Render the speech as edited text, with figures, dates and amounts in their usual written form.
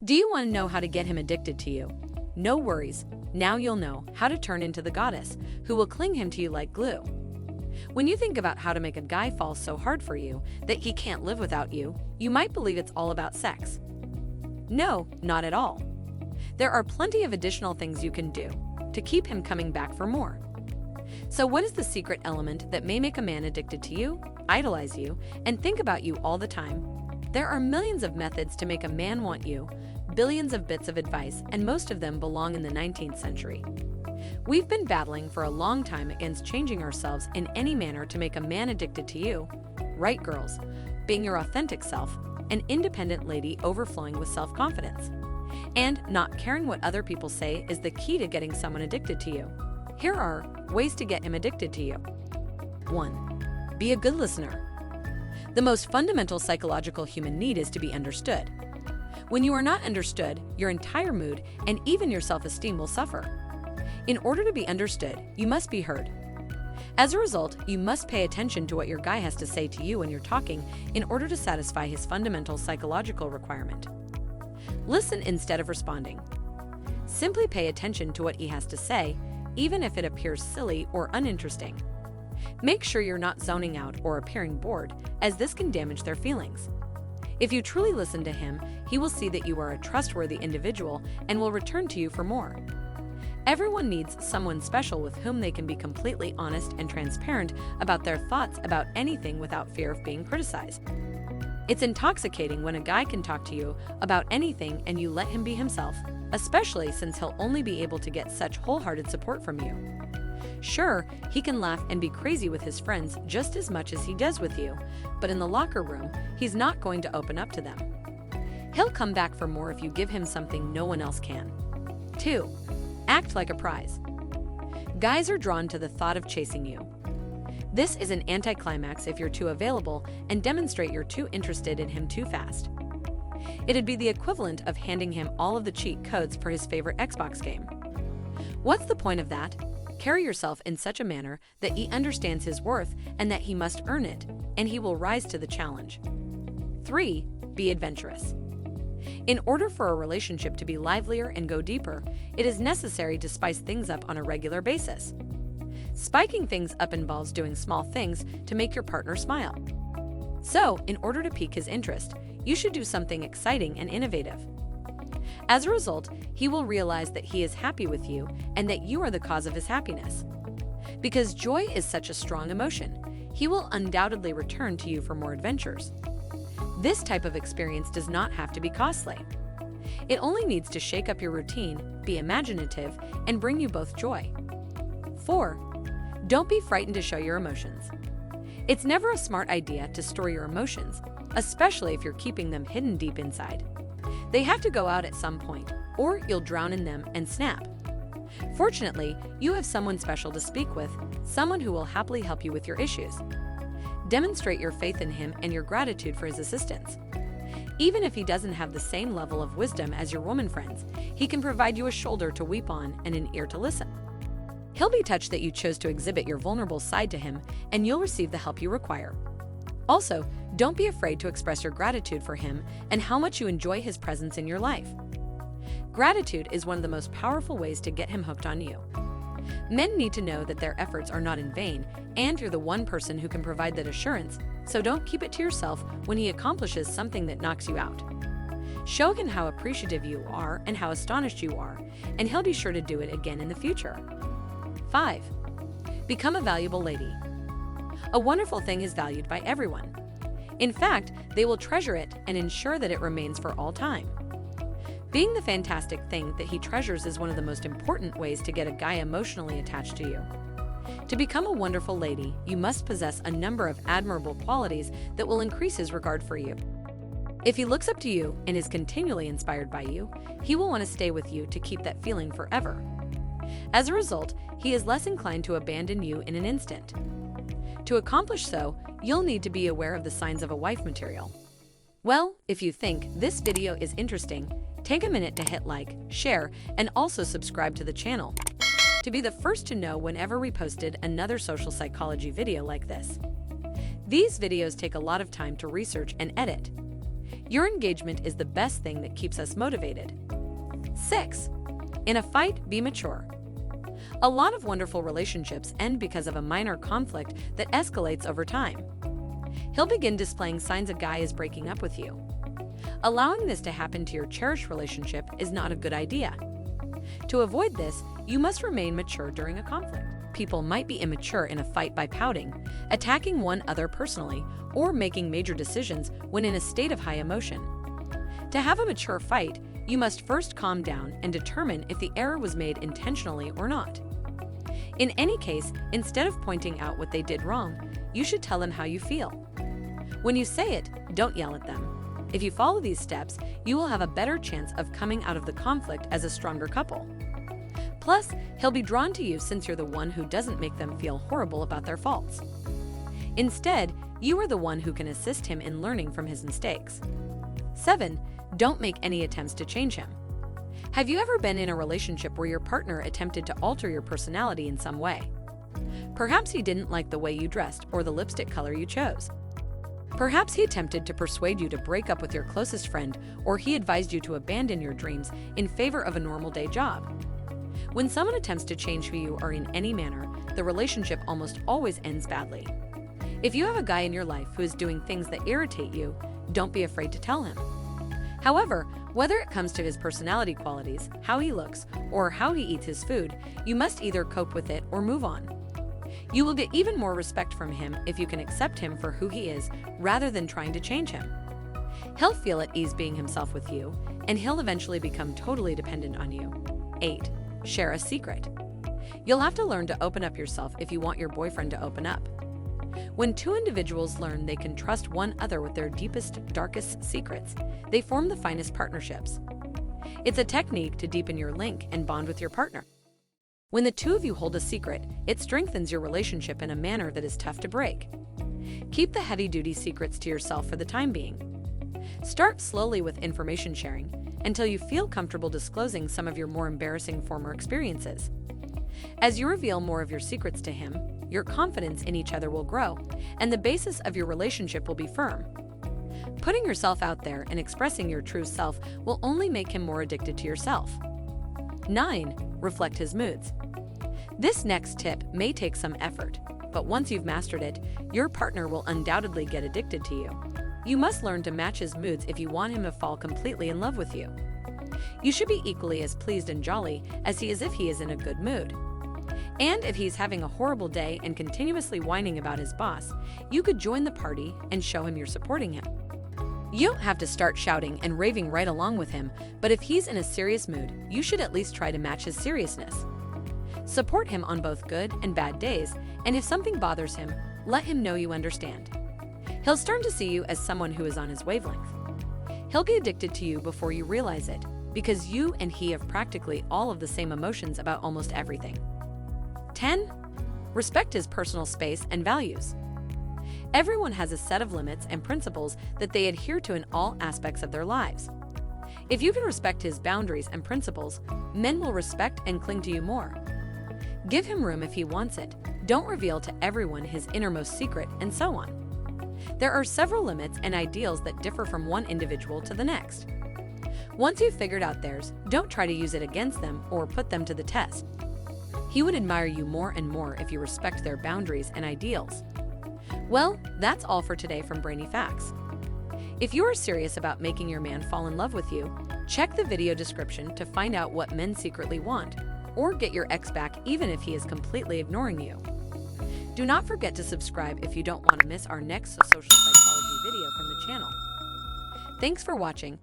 Do you want to know how to get him addicted to you? No worries, now you'll know how to turn into the goddess who will cling him to you like glue. When you think about how to make a guy fall so hard for you that he can't live without you, you might believe it's all about sex. No, not at all. There are plenty of additional things you can do to keep him coming back for more. So what is the secret element that may make a man addicted to you, idolize you, and think about you all the time? There are millions of methods to make a man want you, billions of bits of advice, and most of them belong in the 19th century. We've been battling for a long time against changing ourselves in any manner to make a man addicted to you. Right, girls? Being your authentic self, an independent lady overflowing with self-confidence. And not caring what other people say is the key to getting someone addicted to you. Here are ways to get him addicted to you. 1. Be a good listener. The most fundamental psychological human need is to be understood. When you are not understood, your entire mood and even your self-esteem will suffer. In order to be understood, you must be heard. As a result, you must pay attention to what your guy has to say to you when you're talking in order to satisfy his fundamental psychological requirement. Listen instead of responding. Simply pay attention to what he has to say, even if it appears silly or uninteresting. Make sure you're not zoning out or appearing bored, as this can damage their feelings. If you truly listen to him, he will see that you are a trustworthy individual and will return to you for more. Everyone needs someone special with whom they can be completely honest and transparent about their thoughts about anything without fear of being criticized. It's intoxicating when a guy can talk to you about anything and you let him be himself, especially since he'll only be able to get such wholehearted support from you. Sure, he can laugh and be crazy with his friends just as much as he does with you, but in the locker room, he's not going to open up to them. He'll come back for more if you give him something no one else can. 2. Act like a prize. Guys are drawn to the thought of chasing you. This is an anticlimax if you're too available and demonstrate you're too interested in him too fast. It'd be the equivalent of handing him all of the cheat codes for his favorite Xbox game. What's the point of that? Carry yourself in such a manner that he understands his worth and that he must earn it, and he will rise to the challenge. 3. Be adventurous. In order for a relationship to be livelier and go deeper, it is necessary to spice things up on a regular basis. Spiking things up involves doing small things to make your partner smile. So, in order to pique his interest, you should do something exciting and innovative. As a result, he will realize that he is happy with you and that you are the cause of his happiness. Because joy is such a strong emotion, he will undoubtedly return to you for more adventures. This type of experience does not have to be costly. It only needs to shake up your routine, be imaginative, and bring you both joy. 4. Don't be frightened to show your emotions. It's never a smart idea to store your emotions, especially if you're keeping them hidden deep inside. They have to go out at some point, or you'll drown in them and snap. Fortunately, you have someone special to speak with, someone who will happily help you with your issues. Demonstrate your faith in him and your gratitude for his assistance. Even if he doesn't have the same level of wisdom as your woman friends, he can provide you a shoulder to weep on and an ear to listen. He'll be touched that you chose to exhibit your vulnerable side to him, and you'll receive the help you require. Also, don't be afraid to express your gratitude for him and how much you enjoy his presence in your life. Gratitude is one of the most powerful ways to get him hooked on you. Men need to know that their efforts are not in vain, and you're the one person who can provide that assurance, so don't keep it to yourself when he accomplishes something that knocks you out. Show him how appreciative you are and how astonished you are, and he'll be sure to do it again in the future. 5. Become a valuable lady. A wonderful thing is valued by everyone. In fact, they will treasure it and ensure that it remains for all time. Being the fantastic thing that he treasures is one of the most important ways to get a guy emotionally attached to you. To become a wonderful lady, you must possess a number of admirable qualities that will increase his regard for you. If he looks up to you and is continually inspired by you, he will want to stay with you to keep that feeling forever. As a result, he is less inclined to abandon you in an instant. To accomplish so, you'll need to be aware of the signs of a wife material. Well, if you think this video is interesting, take a minute to hit like, share, and also subscribe to the channel to be the first to know whenever we posted another social psychology video like this. These videos take a lot of time to research and edit. Your engagement is the best thing that keeps us motivated. 6. In a fight, be mature. A lot of wonderful relationships end because of a minor conflict that escalates over time. He'll begin displaying signs a guy is breaking up with you. Allowing this to happen to your cherished relationship is not a good idea. To avoid this, you must remain mature during a conflict. People might be immature in a fight by pouting, attacking one another personally, or making major decisions when in a state of high emotion. To have a mature fight, you must first calm down and determine if the error was made intentionally or not. In any case, instead of pointing out what they did wrong, you should tell them how you feel. When you say it, don't yell at them. If you follow these steps, you will have a better chance of coming out of the conflict as a stronger couple. Plus, he'll be drawn to you since you're the one who doesn't make them feel horrible about their faults. Instead, you are the one who can assist him in learning from his mistakes. 7. Don't make any attempts to change him. Have you ever been in a relationship where your partner attempted to alter your personality in some way? Perhaps he didn't like the way you dressed or the lipstick color you chose. Perhaps he attempted to persuade you to break up with your closest friend, or he advised you to abandon your dreams in favor of a normal day job. When someone attempts to change who you are in any manner, the relationship almost always ends badly. If you have a guy in your life who is doing things that irritate you, don't be afraid to tell him. However, whether it comes to his personality qualities, how he looks, or how he eats his food, you must either cope with it or move on. You will get even more respect from him if you can accept him for who he is rather than trying to change him. He'll feel at ease being himself with you, and he'll eventually become totally dependent on you. 8. Share a secret. You'll have to learn to open up yourself if you want your boyfriend to open up. When two individuals learn they can trust one another with their deepest, darkest secrets, they form the finest partnerships. It's a technique to deepen your link and bond with your partner. When the two of you hold a secret, it strengthens your relationship in a manner that is tough to break. Keep the heavy-duty secrets to yourself for the time being. Start slowly with information sharing until you feel comfortable disclosing some of your more embarrassing former experiences. As you reveal more of your secrets to him, your confidence in each other will grow, and the basis of your relationship will be firm. Putting yourself out there and expressing your true self will only make him more addicted to yourself. 9. Reflect his moods. This next tip may take some effort, but once you've mastered it, your partner will undoubtedly get addicted to you. You must learn to match his moods if you want him to fall completely in love with you. You should be equally as pleased and jolly as he is if he is in a good mood. And if he's having a horrible day and continuously whining about his boss, you could join the party and show him you're supporting him. You don't have to start shouting and raving right along with him, but if he's in a serious mood, you should at least try to match his seriousness. Support him on both good and bad days, and if something bothers him, let him know you understand. He'll start to see you as someone who is on his wavelength. He'll get addicted to you before you realize it, because you and he have practically all of the same emotions about almost everything. 10. Respect his personal space and values. Everyone has a set of limits and principles that they adhere to in all aspects of their lives. If you can respect his boundaries and principles, men will respect and cling to you more. Give him room if he wants it. Don't reveal to everyone his innermost secret, and so on. There are several limits and ideals that differ from one individual to the next. Once you've figured out theirs, don't try to use it against them or put them to the test. He would admire you more and more if you respect their boundaries and ideals. Well, that's all for today from Brainy Facts. If you are serious about making your man fall in love with you, check the video description to find out what men secretly want, or get your ex back even if he is completely ignoring you. Do not forget to subscribe if you don't want to miss our next social psychology video from the channel. Thanks for watching.